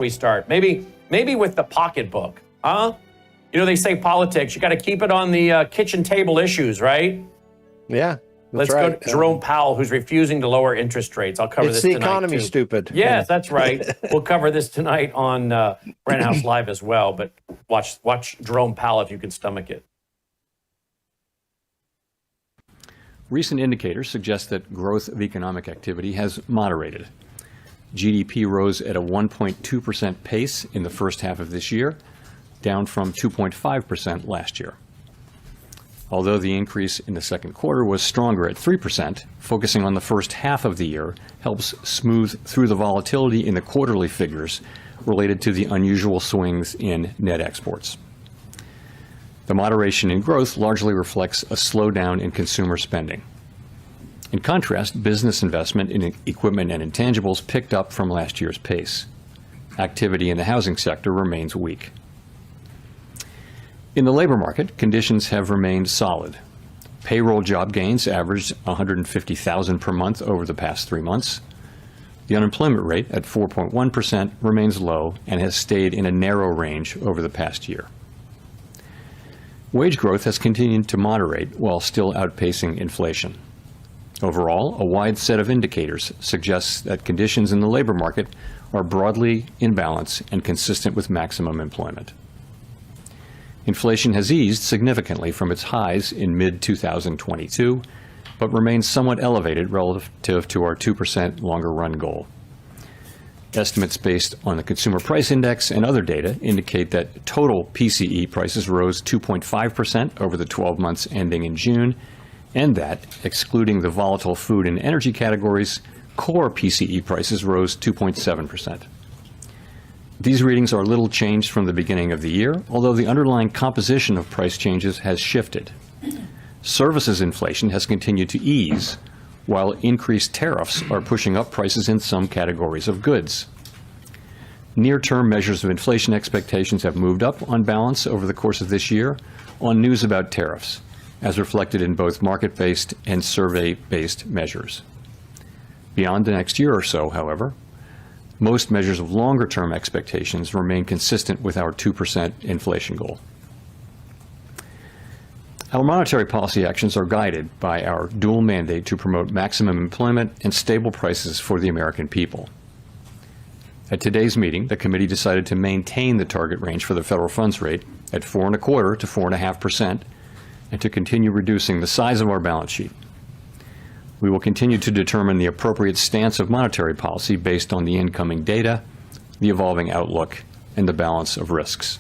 we start? Maybe with the pocketbook, huh? You know, they say politics, you got to keep it on the kitchen table issues, right? Yeah. Let's go to Jerome Powell, who's refusing to lower interest rates. I'll cover this tonight. It's the economy, too. stupid. Yes, that's right. We'll cover this tonight on Brent House Live as well. But watch Jerome Powell if you can stomach it. Recent indicators suggest that growth of economic activity has moderated. GDP rose at a 1.2% pace in the first half of this year, down from 2.5% last year. Although the increase in the second quarter was stronger at 3%, focusing on the first half of the year helps smooth through the volatility in the quarterly figures related to the unusual swings in net exports. The moderation in growth largely reflects a slowdown in consumer spending. In contrast, business investment in equipment and intangibles picked up from last year's pace. Activity in the housing sector remains weak. In the labor market, conditions have remained solid. Payroll job gains averaged 150,000 per month over the past 3 months. The unemployment rate at 4.1% remains low and has stayed in a narrow range over the past year. Wage growth has continued to moderate while still outpacing inflation. Overall, a wide set of indicators suggests that conditions in the labor market are broadly in balance and consistent with maximum employment. Inflation has eased significantly from its highs in mid-2022, but remains somewhat elevated relative to our 2% longer run goal. Estimates based on the Consumer Price Index and other data indicate that total PCE prices rose 2.5% over the 12 months ending in June, and that, excluding the volatile food and energy categories, core PCE prices rose 2.7%. These readings are little changed from the beginning of the year, although the underlying composition of price changes has shifted. Services inflation has continued to ease, while increased tariffs are pushing up prices in some categories of goods. Near-term measures of inflation expectations have moved up on balance over the course of this year on news about tariffs, as reflected in both market-based and survey-based measures. Beyond the next year or so, however, most measures of longer-term expectations remain consistent with our 2% inflation goal. Our monetary policy actions are guided by our dual mandate to promote maximum employment and stable prices for the American people. At today's meeting, the committee decided to maintain the target range for the federal funds rate at 4.25% to 4.5% and to continue reducing the size of our balance sheet. We will continue to determine the appropriate stance of monetary policy based on the incoming data, the evolving outlook, and the balance of risks.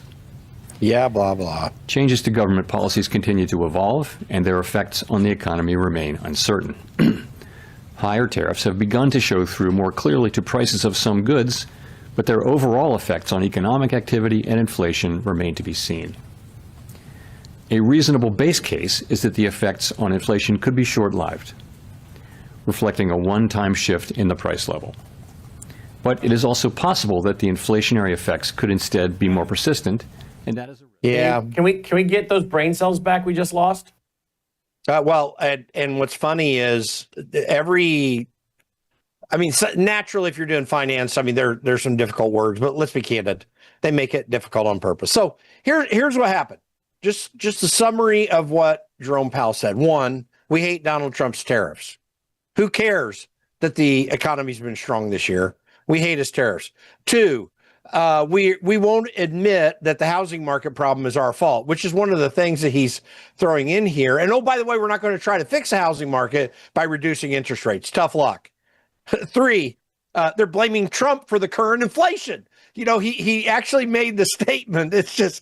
Yeah, blah, blah. Changes to government policies continue to evolve, and their effects on the economy remain uncertain. Higher tariffs have begun to show through more clearly to prices of some goods, but their overall effects on economic activity and inflation remain to be seen. A reasonable base case is that the effects on inflation could be short-lived, reflecting a one-time shift in the price level. But it is also possible that the inflationary effects could instead be more persistent, and that is a risk. Yeah. Can we get those brain cells back we just lost? Well, and what's funny is naturally, if you're doing finance, there's some difficult words, but let's be candid. They make it difficult on purpose. So here's what happened. Just a summary of what Jerome Powell said. One, we hate Donald Trump's tariffs. Who cares that the economy's been strong this year? We hate his tariffs. Two, we won't admit that the housing market problem is our fault, which is one of the things that he's throwing in here. And oh, by the way, we're not going to try to fix the housing market by reducing interest rates. Tough luck. Three, they're blaming Trump for the current inflation. You know, he actually made the statement. It's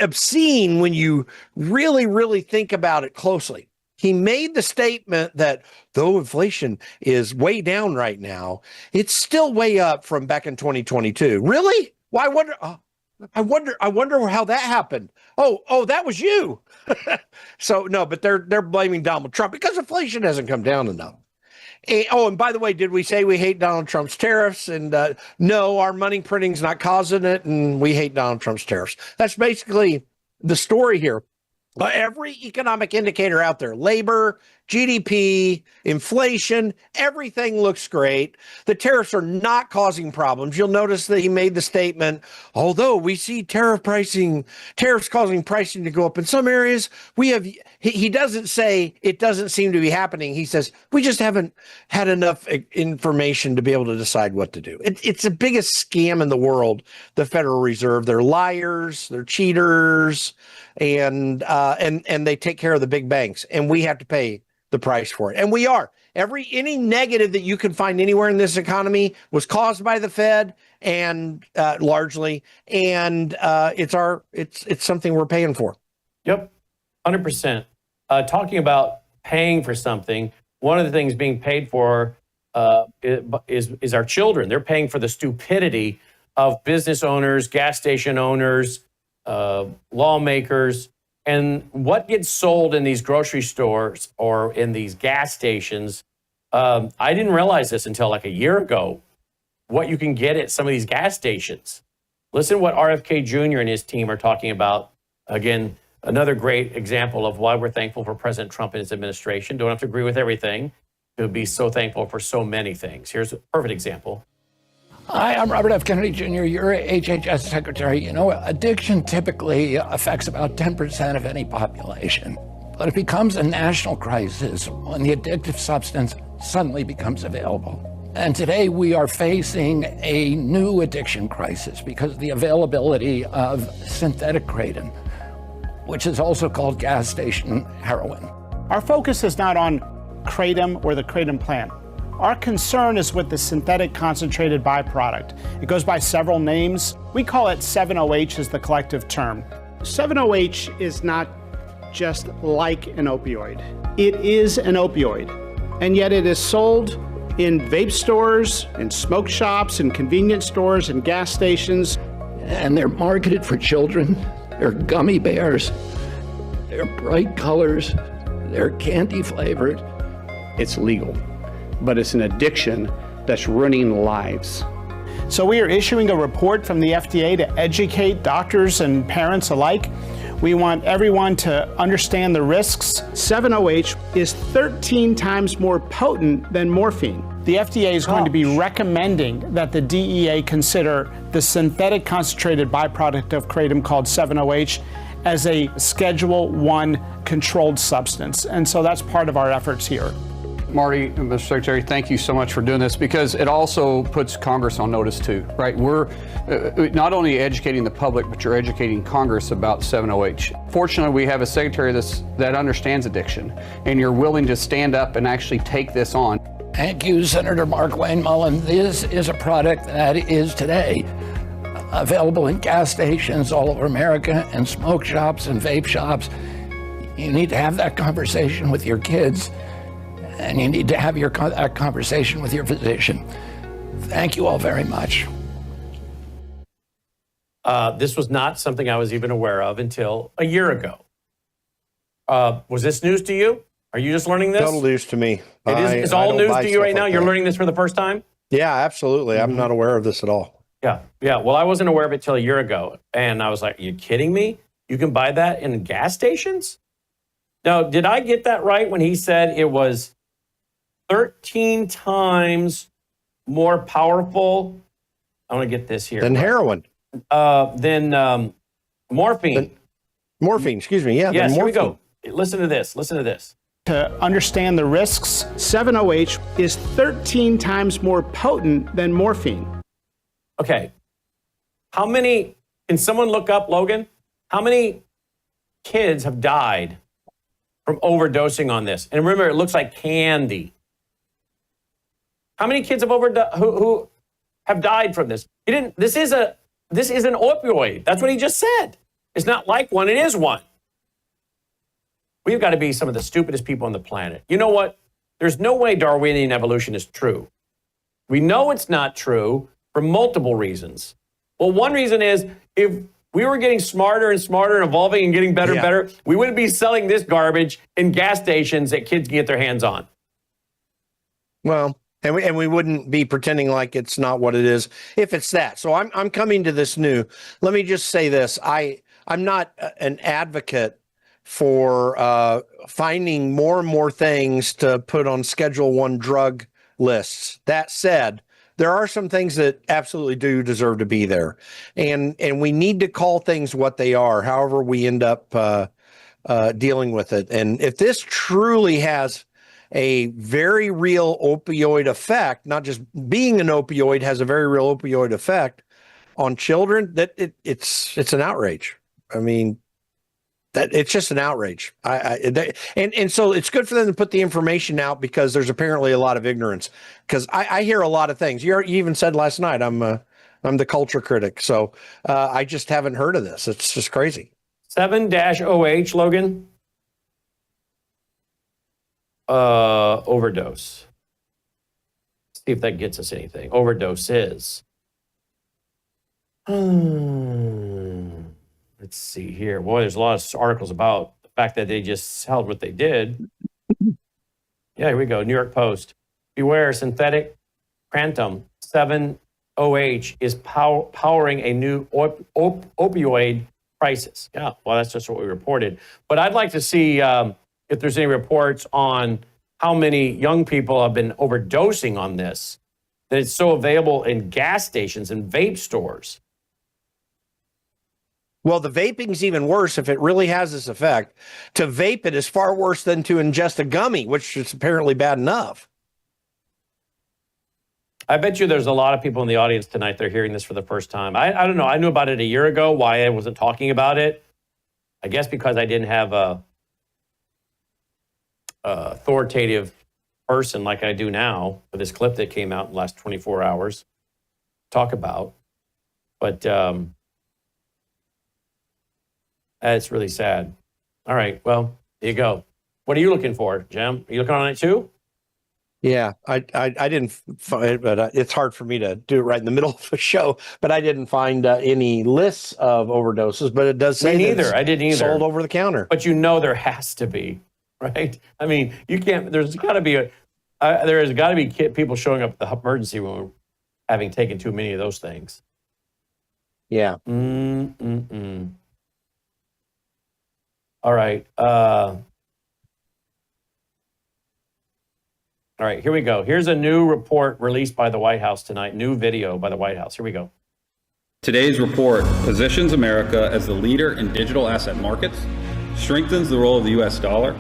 obscene when you really, really think about it closely. He made the statement that though inflation is way down right now, it's still way up from back in 2022. Really? Well, I wonder how that happened. Oh, that was you. So no, but they're blaming Donald Trump because inflation hasn't come down enough. And by the way, did we say we hate Donald Trump's tariffs? And no, our money printing's not causing it, and we hate Donald Trump's tariffs. That's basically the story here. Every economic indicator out there, labor, GDP, inflation, everything looks great. The tariffs are not causing problems. You'll notice that he made the statement, although we see tariffs causing pricing to go up in some areas, he doesn't say it doesn't seem to be happening. He says, we just haven't had enough information to be able to decide what to do. It's the biggest scam in the world, the Federal Reserve. They're liars, they're cheaters, and they take care of the big banks, and we have to pay the price for it. And we are. Any negative that you can find anywhere in this economy was caused by the Fed and largely, and it's something we're paying for. Yep, 100%. Talking about paying for something, one of the things being paid for is our children. They're paying for the stupidity of business owners, gas station owners, lawmakers. And what gets sold in these grocery stores or in these gas stations, I didn't realize this until like a year ago, what you can get at some of these gas stations. Listen to what RFK Jr. and his team are talking about. Again, another great example of why we're thankful for President Trump and his administration. Don't have to agree with everything to be so thankful for so many things. Here's a perfect example. Hi, I'm Robert F. Kennedy Jr., your HHS secretary. You know, addiction typically affects about 10% of any population, but it becomes a national crisis when the addictive substance suddenly becomes available. And today we are facing a new addiction crisis because of the availability of synthetic kratom, which is also called gas station heroin. Our focus is not on kratom or the kratom plant. Our concern is with the synthetic concentrated byproduct. It goes by several names. We call it 7-OH as the collective term. 7-OH is not just like an opioid. It is an opioid, and yet it is sold in vape stores, in smoke shops, in convenience stores, in gas stations. And they're marketed for children. They're gummy bears. They're bright colors. They're candy flavored. It's legal, but it's an addiction that's ruining lives. So we are issuing a report from the FDA to educate doctors and parents alike. We want everyone to understand the risks. 7-OH is 13 times more potent than morphine. The FDA is going to be recommending that the DEA consider the synthetic concentrated byproduct of kratom called 7-OH as a Schedule 1 controlled substance. And so that's part of our efforts here. Marty, Mr. Secretary, thank you so much for doing this, because it also puts Congress on notice too, right? We're not only educating the public, but you're educating Congress about 7-OH. Fortunately, we have a secretary that understands addiction, and you're willing to stand up and actually take this on. Thank you, Senator Mark Wayne Mullen. This is a product that is today available in gas stations all over America and smoke shops and vape shops. You need to have that conversation with your kids, and you need to have that conversation with your physician. Thank you all very much. This was not something I was even aware of until a year ago. Was this news to you? Are you just learning this? Total news to me. It's all news to you right now? You're learning this for the first time? Yeah, absolutely. I'm not aware of this at all. Yeah. Well, I wasn't aware of it till a year ago. And I was like, are you kidding me? You can buy that in gas stations? Now, did I get that right when he said it was 13 times more powerful? I want to get this here. Than heroin. Than morphine. Morphine, excuse me. Yeah, yes, here we go. Listen to this. To understand the risks, 7-OH is 13 times more potent than morphine. Okay. Can someone look up, Logan? How many kids have died from overdosing on this? And remember, it looks like candy. How many kids have who have died from this? This is an opioid. That's what he just said. It's not like one, it is one. We've got to be some of the stupidest people on the planet. You know what? There's no way Darwinian evolution is true. We know it's not true for multiple reasons. Well, one reason is if we were getting smarter and smarter and evolving and getting better and better, we wouldn't be selling this garbage in gas stations that kids can get their hands on. Well, and we wouldn't be pretending like it's not what it is if it's that. So I'm coming to this new. Let me just say this. I'm not an advocate for finding more and more things to put on Schedule I drug lists. That said, there are some things that absolutely do deserve to be there, and we need to call things what they are, however we end up dealing with it. And if this truly has a very real opioid effect, not just being an opioid has a very real opioid effect on children, that it's an outrage. I mean, that it's just an outrage. And so it's good for them to put the information out, because there's apparently a lot of ignorance. Because I hear a lot of things. You even said last night, I'm the culture critic, so I just haven't heard of this. It's just crazy. 7-OH, Logan. Overdose. See if that gets us anything. Overdoses. Let's see here. Boy, there's a lot of articles about the fact that they just held what they did. Yeah, here we go. New York Post. Beware, synthetic crantum 7-OH is powering a new opioid crisis. Yeah, well, that's just what we reported. But I'd like to see if there's any reports on how many young people have been overdosing on this, that it's so available in gas stations and vape stores. Well, the vaping's even worse if it really has this effect. To vape it is far worse than to ingest a gummy, which is apparently bad enough. I bet you there's a lot of people in the audience tonight that are hearing this for the first time. I don't know. I knew about it a year ago. Why I wasn't talking about it? I guess because I didn't have a authoritative person like I do now for this clip that came out in the last 24 hours talk about. But it's really sad. All right, well, there you go. What are you looking for, Jim? Are you looking on it too? Yeah, I didn't find, but it's hard for me to do it right in the middle of a show. But I didn't find any lists of overdoses. But it does say Me neither. I didn't either. Sold over the counter. But you know there has to be, right? I mean, you can't. There's got to be there has got to be people showing up at the emergency room having taken too many of those things. Yeah. All right. All right, here we go. Here's a new report released by the White House tonight, new video by the White House. Here we go. Today's report positions America as the leader in digital asset markets, strengthens the role of the U.S. dollar,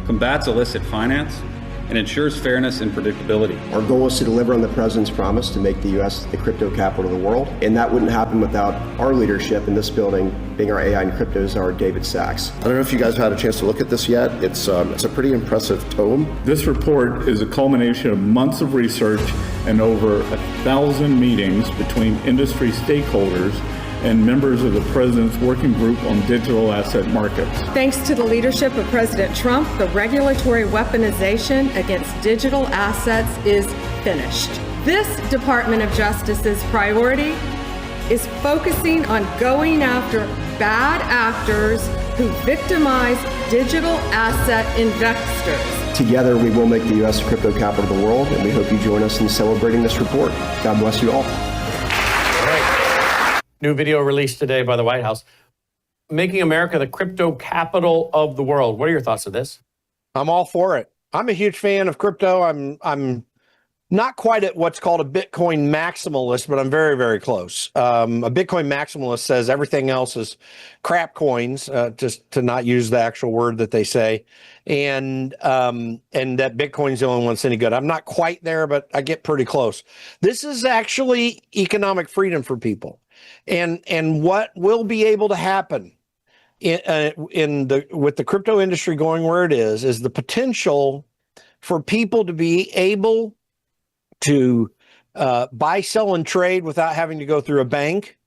combats illicit finance, and ensures fairness and predictability. Our goal is to deliver on the president's promise to make the U.S. the crypto capital of the world, and that wouldn't happen without our leadership in this building, being our AI and crypto czar, David Sachs. I don't know if you guys have had a chance to look at this yet. It's a pretty impressive tome. This report is a culmination of months of research and over 1,000 meetings between industry stakeholders and members of the President's Working Group on Digital Asset Markets. Thanks to the leadership of President Trump, the regulatory weaponization against digital assets is finished. This Department of Justice's priority is focusing on going after bad actors who victimize digital asset investors. Together, we will make the U.S. the crypto capital of the world, and we hope you join us in celebrating this report. God bless you all. New video released today by the White House, making America the crypto capital of the world. What are your thoughts of this? I'm all for it. I'm a huge fan of crypto. I'm not quite at what's called a Bitcoin maximalist, but I'm very, very close. A Bitcoin maximalist says everything else is crap coins, just to not use the actual word that they say, and that Bitcoin's the only one that's any good. I'm not quite there, but I get pretty close. This is actually economic freedom for people. And what will be able to happen with the crypto industry going where it is the potential for people to be able to buy, sell, and trade without having to go through a bank,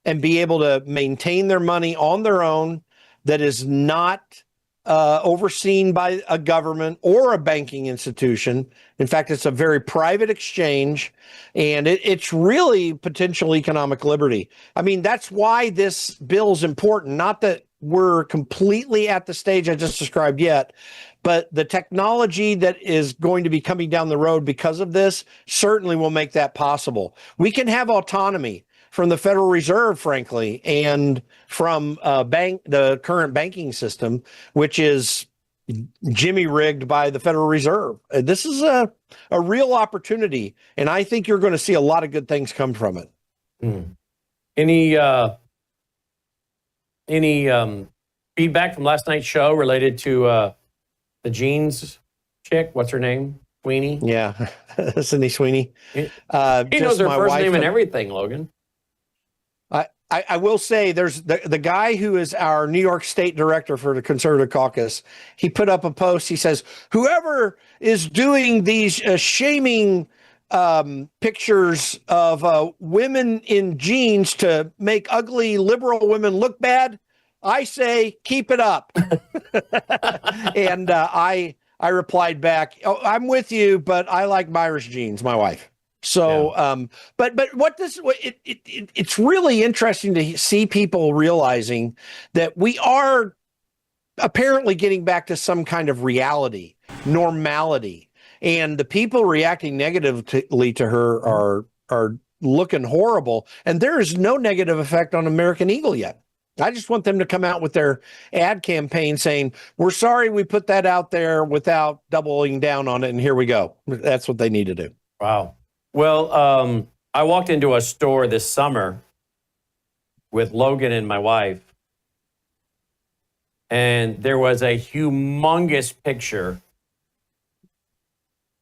and be able to maintain their money on their own that is not overseen by a government or a banking institution. In fact, it's a very private exchange, and it's really potential economic liberty. I mean, that's why this bill is important. Not that we're completely at the stage I just described yet, but the technology that is going to be coming down the road because of this certainly will make that possible. We can have autonomy. from the Federal Reserve, frankly, and from the current banking system, which is jimmy rigged by the Federal Reserve. This is a real opportunity, and I think you're going to see a lot of good things come from it. Any feedback from last night's show related to the jeans chick? What's her name? Sweeney? Yeah, Sydney Sweeney. He knows her first name and everything, Logan. I will say there's the guy who is our New York State director for the Conservative Caucus. He put up a post. He says, whoever is doing these shaming pictures of women in jeans to make ugly liberal women look bad, I say, keep it up. And I replied back, oh, I'm with you, but I like Myra's jeans, my wife. So, yeah. But it's really interesting to see people realizing that we are apparently getting back to some kind of reality, normality, and the people reacting negatively to her are looking horrible. And there is no negative effect on American Eagle yet. I just want them to come out with their ad campaign saying, we're sorry we put that out there without doubling down on it, and here we go. That's what they need to do. Wow. Well, I walked into a store this summer with Logan and my wife, and there was a humongous picture.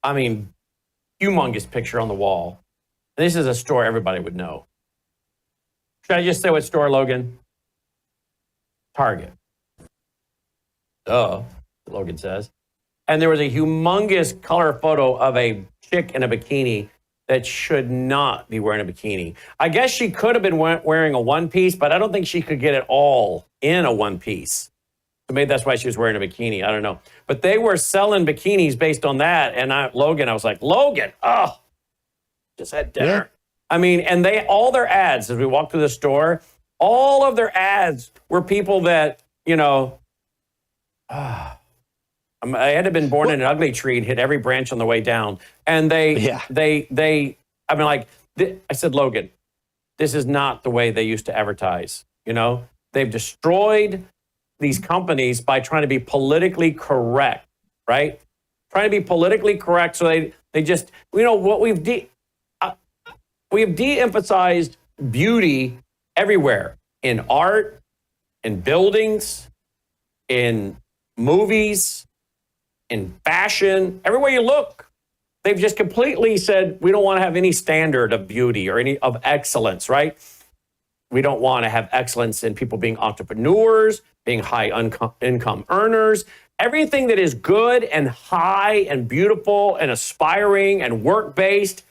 I mean, humongous picture on the wall. This is a store everybody would know. Should I just say what store, Logan? Target. Logan says. And there was a humongous color photo of a chick in a bikini that should not be wearing a bikini. I guess she could have been wearing a one piece, but I don't think she could get it all in a one piece. So maybe that's why she was wearing a bikini. I don't know. But they were selling bikinis based on that. And I was like, Logan, just had dinner. Yeah. I mean, and all their ads, as we walked through the store, all of their ads were people that, I had to have been born in an ugly tree and hit every branch on the way down. And I said, Logan, this is not the way they used to advertise. They've destroyed these companies by trying to be politically correct, right? Trying to be politically correct. So they just, what we've de-emphasized beauty everywhere, in art, in buildings, in movies, in fashion, everywhere you look. They've just completely said, we don't want to have any standard of beauty or any of excellence, right? We don't want to have excellence in people being entrepreneurs, being high income earners. Everything that is good and high and beautiful and aspiring and work-based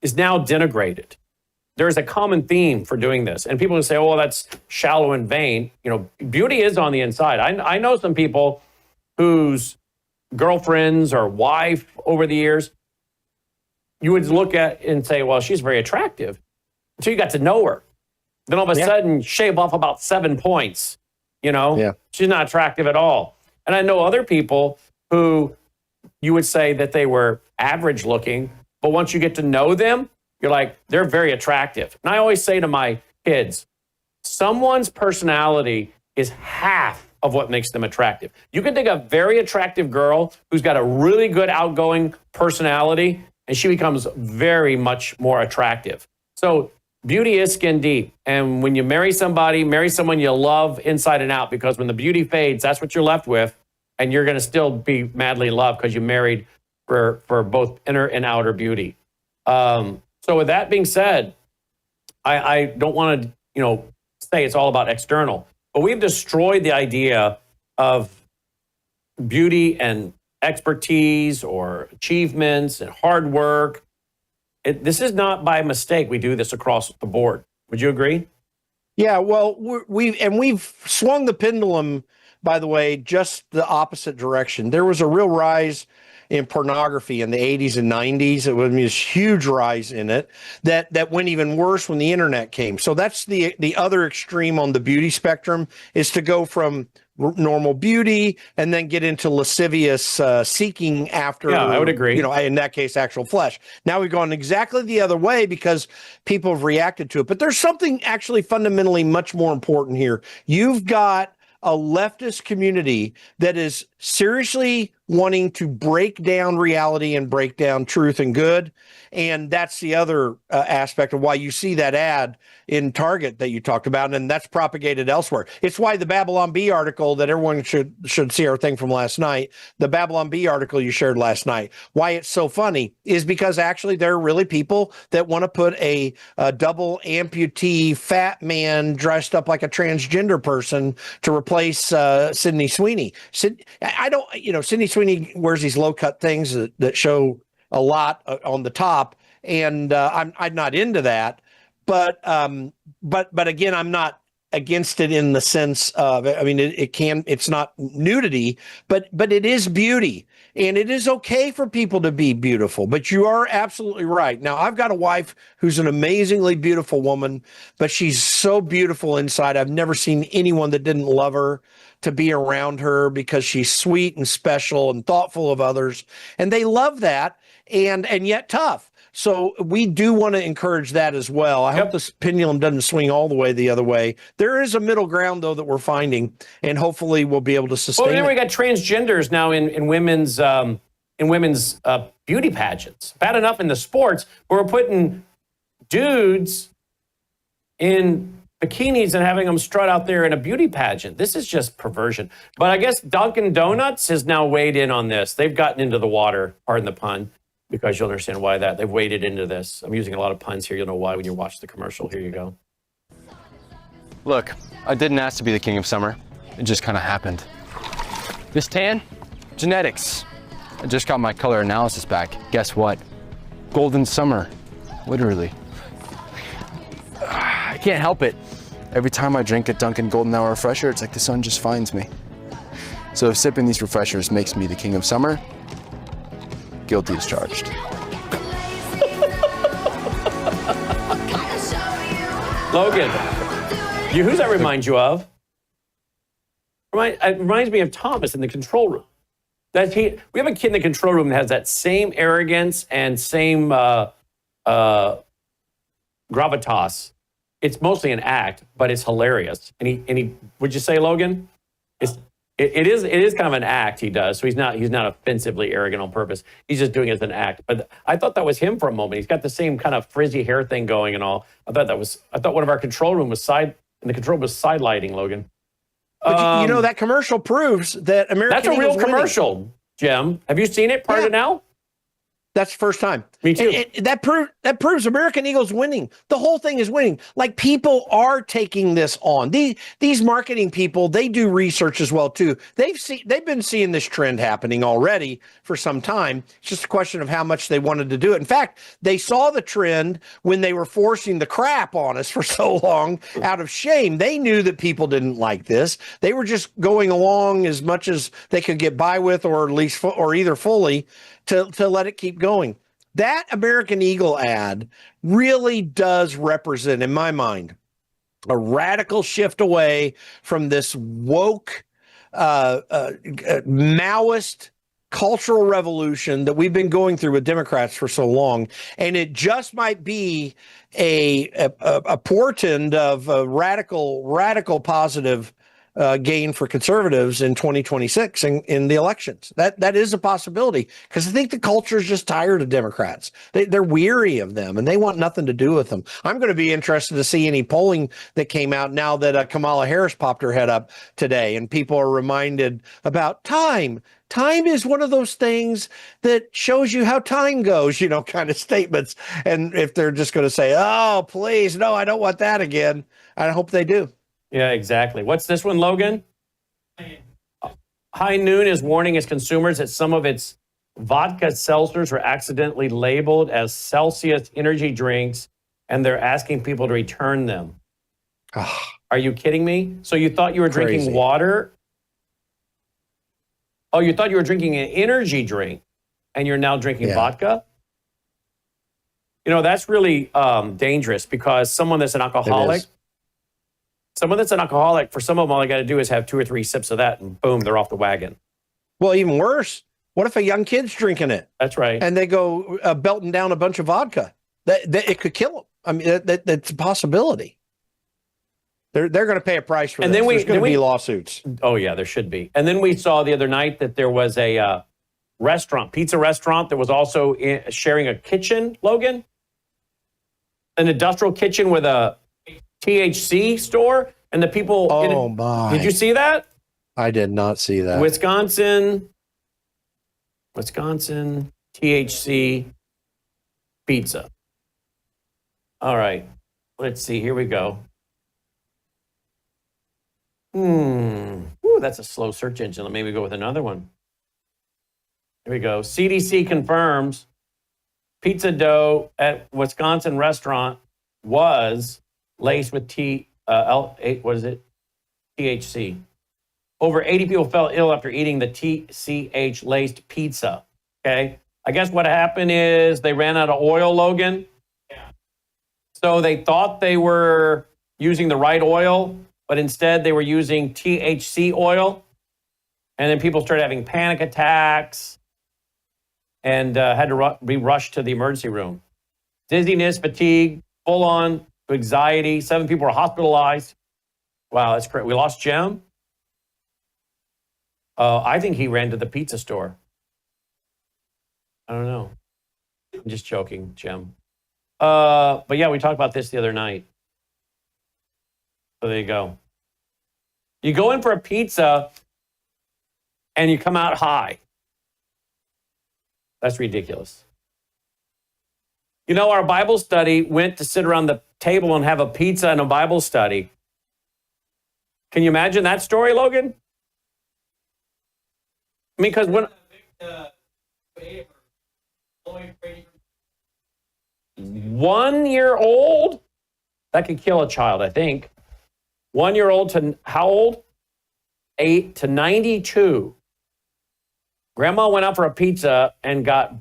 is now denigrated. There's a common theme for doing this. And people will say, oh, that's shallow and vain. Beauty is on the inside. I know some people whose girlfriends or wife over the years, you would look at and say, well, she's very attractive until you got to know her. Then all of a sudden, shave off about 7 points. She's not attractive at all. And I know other people who you would say that they were average looking, but once you get to know them, you're like, they're very attractive. And I always say to my kids, someone's personality is half of what makes them attractive. You can take a very attractive girl who's got a really good outgoing personality, and she becomes very much more attractive. So beauty is skin deep. And when you marry someone you love inside and out, because when the beauty fades, that's what you're left with. And you're going to still be madly in love because you married for both inner and outer beauty. So with that being said, I don't want to, say it's all about external, but we've destroyed the idea of beauty and expertise or achievements and hard work. This is not by mistake. We do this across the board. Would you agree? Yeah, well, we've swung the pendulum, by the way, just the opposite direction. There was a real rise in pornography in the 80s and 90s. It was a huge rise in it that went even worse when the internet came. So that's the other extreme on the beauty spectrum, is to go from normal beauty and then get into lascivious seeking after, Yeah, I would agree. In that case, actual flesh. Now we've gone exactly the other way because people have reacted to it. But there's something actually fundamentally much more important here. You've got a leftist community that is seriously wanting to break down reality and break down truth and good. And that's the other aspect of why you see that ad in Target that you talked about, and that's propagated elsewhere. It's why the Babylon Bee article that everyone should see our thing from last night, the Babylon Bee article you shared last night, why it's so funny is because actually there are really people that want to put a double amputee fat man dressed up like a transgender person to replace Sydney Sweeney. Sydney Sweeney wears these low-cut things that show a lot on the top, and I'm not into that. But again, I'm not against it in the sense of, it's not nudity, but it is beauty, and it is okay for people to be beautiful. But you are absolutely right. Now, I've got a wife who's an amazingly beautiful woman, but she's so beautiful inside. I've never seen anyone that didn't love her to be around her because she's sweet and special and thoughtful of others, and they love that, and yet tough. So we do want to encourage that as well. I hope this pendulum doesn't swing all the way the other way. There is a middle ground, though, that we're finding, and hopefully we'll be able to sustain then it. we got transgenders now in women's beauty pageants. Bad enough in the sports, but we're putting dudes in bikinis and having them strut out there in a beauty pageant. This is just perversion. But I guess Dunkin' Donuts has now weighed in on this. They've gotten into the water, pardon the pun, because you'll understand why that. They've waded into this. I'm using a lot of puns here. You'll know why when you watch the commercial. Here you go. Look, I didn't ask to be the king of summer. It just kind of happened. This tan? Genetics. I just got my color analysis back. Guess what? Golden summer. Literally. I can't help it. Every time I drink a Dunkin' Golden Hour refresher, it's like the sun just finds me. So if sipping these refreshers makes me the king of summer, guilty as charged. Logan, who's that remind you of? It reminds me of Thomas in the control room. We have a kid in the control room that has that same arrogance and same gravitas. It's mostly an act, but it's hilarious. And he would you say, Logan? It is kind of an act he does. So he's not offensively arrogant on purpose. He's just doing it as an act. But I thought that was him for a moment. He's got the same kind of frizzy hair thing going and all. I thought one of our control room was sidelighting Logan. But that commercial proves that American That's a real Eagle's commercial, winning. Jim. Have you seen it prior to now? That's the first time. Me too. That proves American Eagle's winning. The whole thing is winning. Like, people are taking this on. These marketing people, they do research as well too. They've been seeing this trend happening already for some time. It's just a question of how much they wanted to do it. In fact, they saw the trend when they were forcing the crap on us for so long out of shame. They knew that people didn't like this. They were just going along as much as they could get by with, or at least, or either fully, to let it keep going. That American Eagle ad really does represent, in my mind, a radical shift away from this woke, Maoist cultural revolution that we've been going through with Democrats for so long. And it just might be a portend of a radical positive gain for conservatives in 2026 in the elections. That is a possibility, because I think the culture is just tired of Democrats. They're weary of them, and they want nothing to do with them. I'm going to be interested to see any polling that came out now that Kamala Harris popped her head up today, and people are reminded about time. Time is one of those things that shows you how time goes, kind of statements. And if they're just going to say, oh, please, no, I don't want that again, I hope they do. Yeah, exactly. What's this one, Logan? High Noon is warning its consumers that some of its vodka seltzers were accidentally labeled as Celsius energy drinks, and they're asking people to return them. Are you kidding me? So you thought you were drinking water? Oh, you thought you were drinking an energy drink, and you're now drinking vodka? That's really dangerous, because someone that's an alcoholic Someone that's an alcoholic, for some of them, all they got to do is have 2 or 3 sips of that, and boom, they're off the wagon. Well, even worse, what if a young kid's drinking it? That's right. And they go belting down a bunch of vodka? That it could kill them. I mean, that's a possibility. They're going to pay a price for And this. then There's going to be lawsuits. Oh, yeah, there should be. And then we saw the other night that there was a pizza restaurant that was also sharing a kitchen, Logan. An industrial kitchen with a THC store. And the people... Oh, my. Did you see that? I did not see that. Wisconsin, THC pizza. All right. Let's see. Here we go. Ooh, that's a slow search engine. Let me go with another one. Here we go. CDC confirms pizza dough at Wisconsin restaurant was laced with THC. Over 80 people fell ill after eating the TCH-laced pizza. Okay. I guess what happened is they ran out of oil, Logan. Yeah. So they thought they were using the right oil, but instead they were using THC oil. And then people started having panic attacks and had to be rushed to the emergency room. Dizziness, fatigue, full-on anxiety. 7 people were hospitalized. Wow, that's great. We lost Jim. I think he ran to the pizza store. I don't know. I'm just joking, Jim. But yeah, we talked about this the other night. So there you go. You go in for a pizza and you come out high. That's ridiculous. You know, our Bible study went to sit around the table and have a pizza and a Bible study. Can you imagine that story, Logan? I mean, because when 1 year old, that could kill a child, I think. 1 year old to how old? 8 to 92. Grandma went out for a pizza and got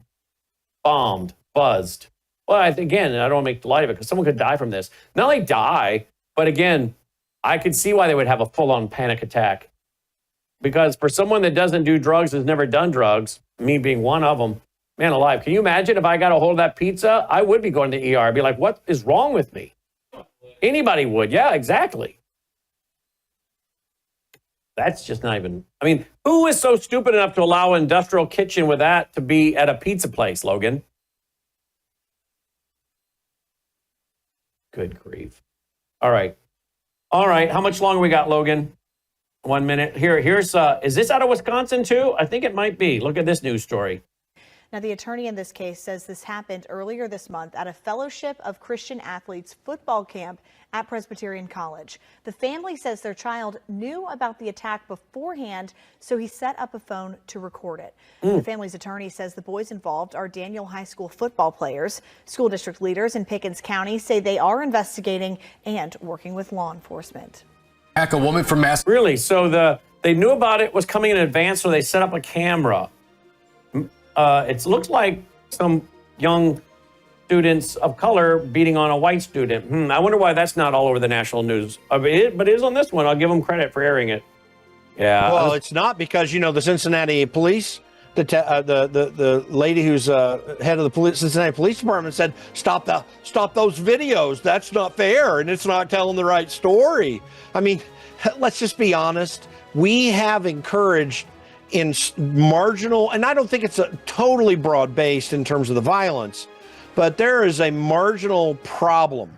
buzzed. Well, again, I don't want to make light of it because someone could die from this. Not only die, but again, I could see why they would have a full-on panic attack. Because for someone that doesn't do drugs, has never done drugs, me being one of them, man alive, can you imagine if I got a hold of that pizza? I would be going to the ER. I'd be like, what is wrong with me? Anybody would. Yeah, exactly. That's just not even, I mean, who is so stupid enough to allow an industrial kitchen with that to be at a pizza place, Logan? Good grief. All right. How much longer we got, Logan? 1 minute. Here's, is this out of Wisconsin too? I think it might be. Look at this news story. Now, the attorney in this case says this happened earlier this month at a Fellowship of Christian Athletes football camp at Presbyterian College. The family says their child knew about the attack beforehand, so he set up a phone to record it. The family's attorney says the boys involved are Daniel High School football players. School district leaders in Pickens County say they are investigating and working with law enforcement. A woman from Mass. Really? So they knew about it was coming in advance, so they set up a camera. It looks like some young students of color beating on a white student. I wonder why that's not all over the national news. But it is on this one. I'll give them credit for airing it. Yeah. Well, it's not because, you know, the Cincinnati police, the lady who's head of the Cincinnati Police Department said, stop those videos. That's not fair, and it's not telling the right story. I mean, let's just be honest. We have encouraged in marginal, and I don't think it's a totally broad-based in terms of the violence, but there is a marginal problem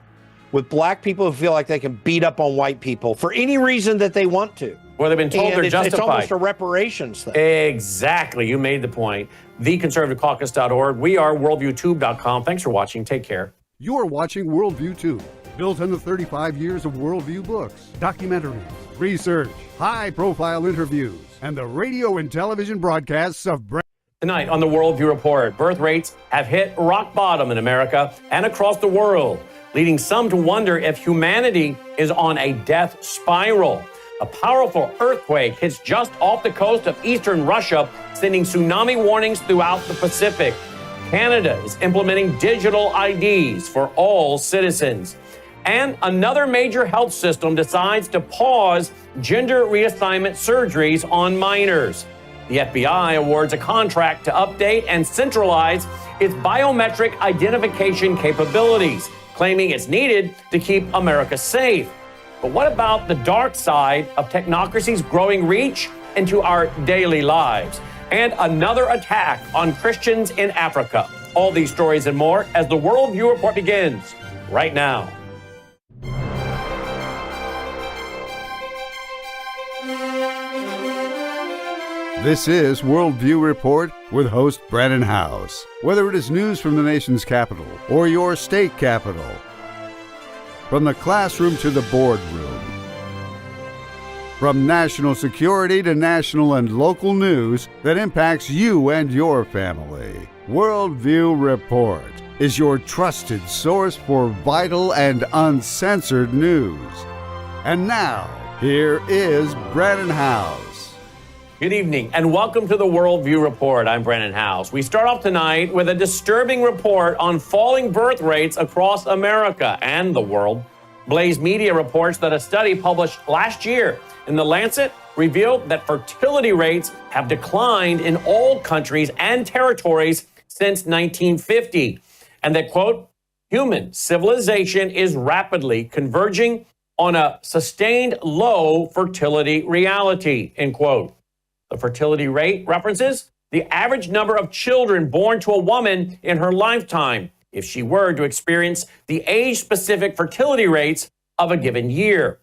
with black people who feel like they can beat up on white people for any reason that they want to. Well, they've been told they're justified. It's almost a reparations thing. Exactly. You made the point. TheConservativeCaucus.org. We are WorldviewTube.com. Thanks for watching. Take care. You are watching Worldview Tube, built on the 35 years of Worldview books, documentaries, research, high-profile interviews, and the radio and television broadcasts of Tonight on the Worldview Report, birth rates have hit rock bottom in America and across the world, leading some to wonder if humanity is on a death spiral. A powerful earthquake hits just off the coast of eastern Russia, sending tsunami warnings throughout the Pacific. Canada is implementing digital IDs for all citizens. And another major health system decides to pause gender reassignment surgeries on minors. The FBI awards a contract to update and centralize its biometric identification capabilities, claiming it's needed to keep America safe. But what about the dark side of technocracy's growing reach into our daily lives? And another attack on Christians in Africa. All these stories and more as the Worldview Report begins right now. This is Worldview Report with host Brandon House. Whether it is news from the nation's capital or your state capital, from the classroom to the boardroom, from national security to national and local news that impacts you and your family, Worldview Report is your trusted source for vital and uncensored news. And now, here is Brandon House. Good evening and welcome to the Worldview Report. I'm Brandon House. We start off tonight with a disturbing report on falling birth rates across America and the world. Blaze Media reports that a study published last year in The Lancet revealed that fertility rates have declined in all countries and territories since 1950. And that, quote, human civilization is rapidly converging on a sustained low fertility reality, end quote. The fertility rate references the average number of children born to a woman in her lifetime if she were to experience the age-specific fertility rates of a given year.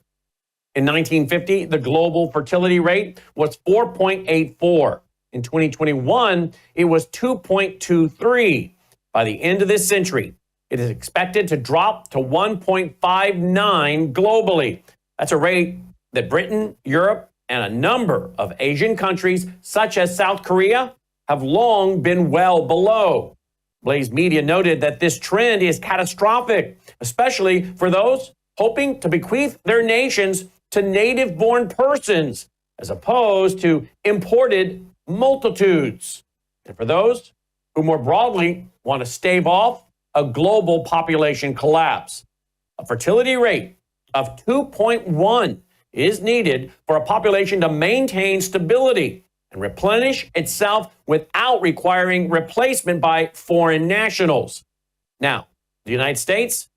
In 1950, the global fertility rate was 4.84. In 2021, it was 2.23. By the end of this century, it is expected to drop to 1.59 globally. That's a rate that Britain, Europe, and a number of Asian countries, such as South Korea, have long been well below. Blaze Media noted that this trend is catastrophic, especially for those hoping to bequeath their nations to native-born persons, as opposed to imported multitudes. And for those who more broadly want to stave off a global population collapse. A fertility rate of 2.1 is needed for a population to maintain stability and replenish itself without requiring replacement by foreign nationals. Now, the United States